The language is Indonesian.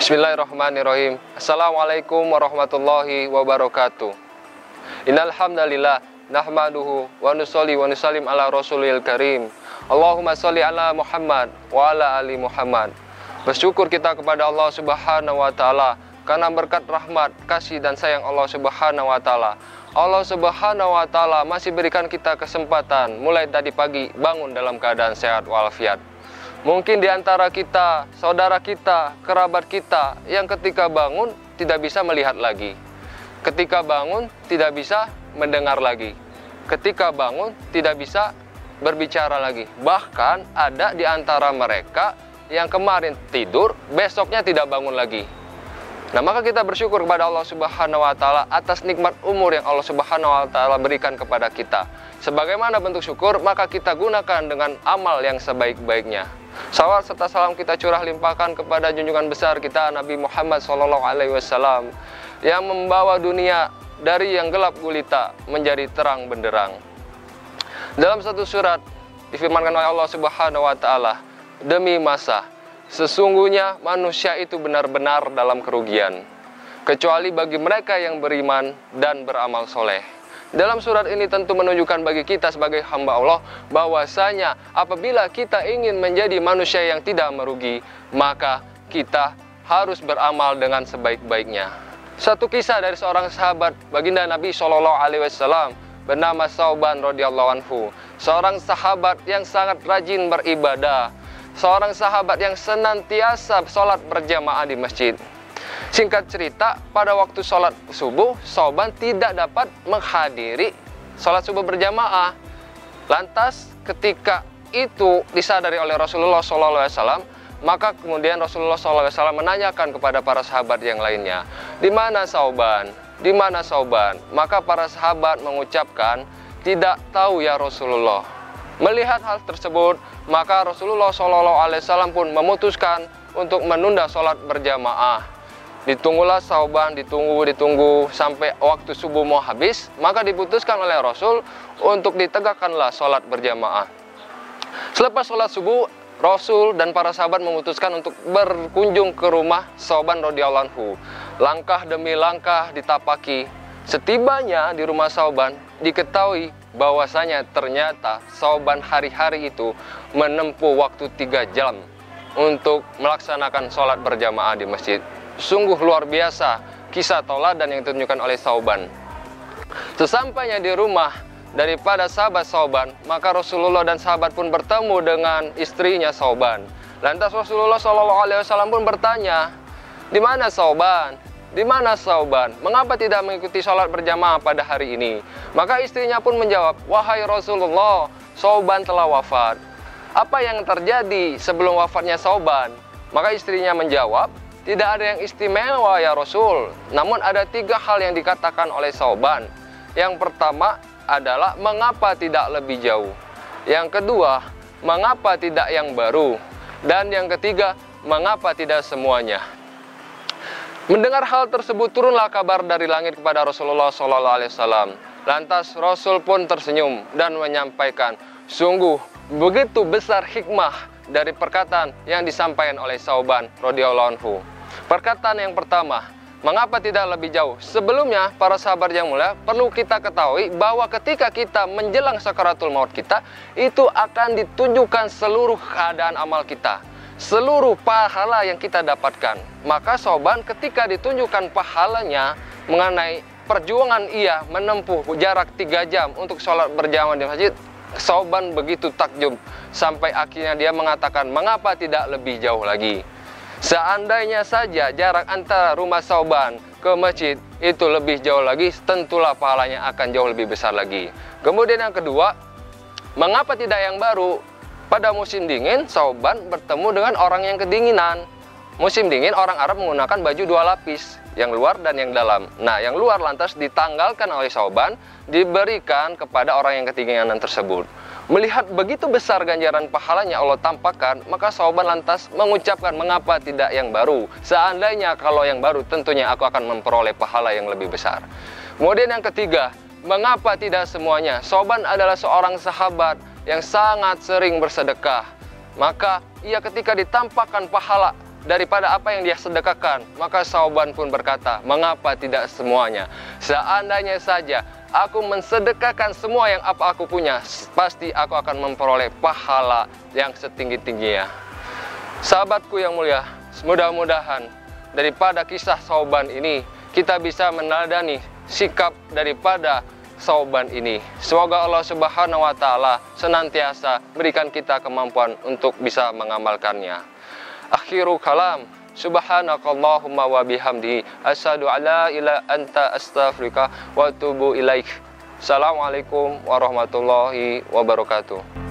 Bismillahirrahmanirrahim. Assalamualaikum warahmatullahi wabarakatuh. Innal hamdalillah nahmaduhu wa nusolli wa nusallim ala rasulil karim. Allahumma sholli ala Muhammad wa ala ali Muhammad. Bersyukur kita kepada Allah Subhanahu wa taala karena berkat rahmat, kasih dan sayang Allah Subhanahu wa taala. Allah Subhanahu wa taala masih berikan kita kesempatan mulai tadi pagi bangun dalam keadaan sehat walafiat. Mungkin di antara kita, saudara kita, kerabat kita yang ketika bangun tidak bisa melihat lagi. Ketika bangun tidak bisa mendengar lagi. Ketika bangun tidak bisa berbicara lagi. Bahkan ada di antara mereka yang kemarin tidur, besoknya tidak bangun lagi. Nah, maka kita bersyukur kepada Allah Subhanahu wa taala atas nikmat umur yang Allah Subhanahu wa taala berikan kepada kita. Sebagaimana bentuk syukur, maka kita gunakan dengan amal yang sebaik-baiknya. Salawat serta salam kita curah limpahkan kepada junjungan besar kita Nabi Muhammad SAW yang membawa dunia dari yang gelap gulita menjadi terang benderang. Dalam satu surat difirmankan oleh Allah Subhanahu wa taala, demi masa sesungguhnya manusia itu benar-benar dalam kerugian, kecuali bagi mereka yang beriman dan beramal soleh. Dalam surat ini tentu menunjukkan bagi kita sebagai hamba Allah bahwasanya apabila kita ingin menjadi manusia yang tidak merugi, maka kita harus beramal dengan sebaik-baiknya. Satu kisah dari seorang sahabat baginda Nabi SAW bernama Thauban radhiyallahu anhu, seorang sahabat yang sangat rajin beribadah, seorang sahabat yang senantiasa sholat berjamaah di masjid. Singkat cerita, pada waktu sholat subuh, Thauban tidak dapat menghadiri sholat subuh berjamaah. Lantas ketika itu disadari oleh Rasulullah SAW, maka kemudian Rasulullah SAW menanyakan kepada para sahabat yang lainnya, di mana Thauban? Di mana Thauban? Maka para sahabat mengucapkan, tidak tahu ya Rasulullah. Melihat hal tersebut, maka Rasulullah SAW pun memutuskan untuk menunda sholat berjamaah. Ditunggulah Thauban, ditunggu sampai waktu subuh mau habis, maka diputuskan oleh Rasul untuk ditegakkanlah sholat berjamaah. Selepas sholat subuh, Rasul dan para sahabat memutuskan untuk berkunjung ke rumah Thauban radhiyallahu anhu. Langkah demi langkah ditapaki. Setibanya di rumah Thauban, diketahui bahwasanya ternyata Thauban hari-hari itu menempuh waktu 3 jam untuk melaksanakan sholat berjamaah di masjid. Sungguh luar biasa kisah tauladan yang ditunjukkan oleh Thauban. Sesampainya di rumah daripada sahabat Thauban, maka Rasulullah dan sahabat pun bertemu dengan istrinya Thauban. Lantas Rasulullah SAW pun bertanya, di mana Thauban? Di mana Thauban? Mengapa tidak mengikuti sholat berjamaah pada hari ini? Maka istrinya pun menjawab, wahai Rasulullah, Thauban telah wafat. Apa yang terjadi sebelum wafatnya Thauban? Maka istrinya menjawab, tidak ada yang istimewa ya Rasul. Namun ada 3 hal yang dikatakan oleh Thauban. Yang pertama adalah mengapa tidak lebih jauh. Yang kedua, mengapa tidak yang baru. Dan yang ketiga, mengapa tidak semuanya. Mendengar hal tersebut, turunlah kabar dari langit kepada Rasulullah SAW. Lantas Rasul pun tersenyum dan menyampaikan, sungguh begitu besar hikmah dari perkataan yang disampaikan oleh Thauban radhiyallahu anhu. Perkataan yang pertama, mengapa tidak lebih jauh? Sebelumnya, para sahabat yang mulia, perlu kita ketahui bahwa ketika kita menjelang sakaratul maut kita, itu akan ditunjukkan seluruh keadaan amal kita, seluruh pahala yang kita dapatkan. Maka Thauban ketika ditunjukkan pahalanya mengenai perjuangan ia menempuh jarak 3 jam untuk sholat berjamaah di masjid, Thauban begitu takjub sampai akhirnya dia mengatakan, mengapa tidak lebih jauh lagi? Seandainya saja jarak antara rumah Thauban ke masjid itu lebih jauh lagi, tentulah pahalanya akan jauh lebih besar lagi. Kemudian yang kedua, mengapa tidak yang baru? Pada musim dingin, Thauban bertemu dengan orang yang kedinginan. Musim dingin, orang Arab menggunakan baju 2 lapis, yang luar dan yang dalam. Nah, yang luar lantas ditanggalkan oleh Thauban, diberikan kepada orang yang kedinginan tersebut. Melihat begitu besar ganjaran pahalanya Allah tampakkan, maka Thauban lantas mengucapkan, mengapa tidak yang baru? Seandainya kalau yang baru, tentunya aku akan memperoleh pahala yang lebih besar. Kemudian yang ketiga, mengapa tidak semuanya? Thauban adalah seorang sahabat yang sangat sering bersedekah. Maka ia ketika ditampakkan pahala daripada apa yang dia sedekahkan. Maka Sauban pun berkata, mengapa tidak semuanya? Seandainya saja aku mensedekahkan semua yang apa aku punya, pasti aku akan memperoleh pahala yang setinggi-tingginya. Sahabatku yang mulia, mudah-mudahan daripada kisah Sauban ini, kita bisa meneladani sikap daripada Sauban ini. Semoga Allah Subhanahu wa Ta'ala senantiasa berikan kita kemampuan untuk bisa mengamalkannya. Akhiru kalam, subhanakallahumma wa bihamdi, asyhadu alla ilaha anta astaghfiruka wa atubu ilaik. Assalamualaikum warahmatullahi wabarakatuh.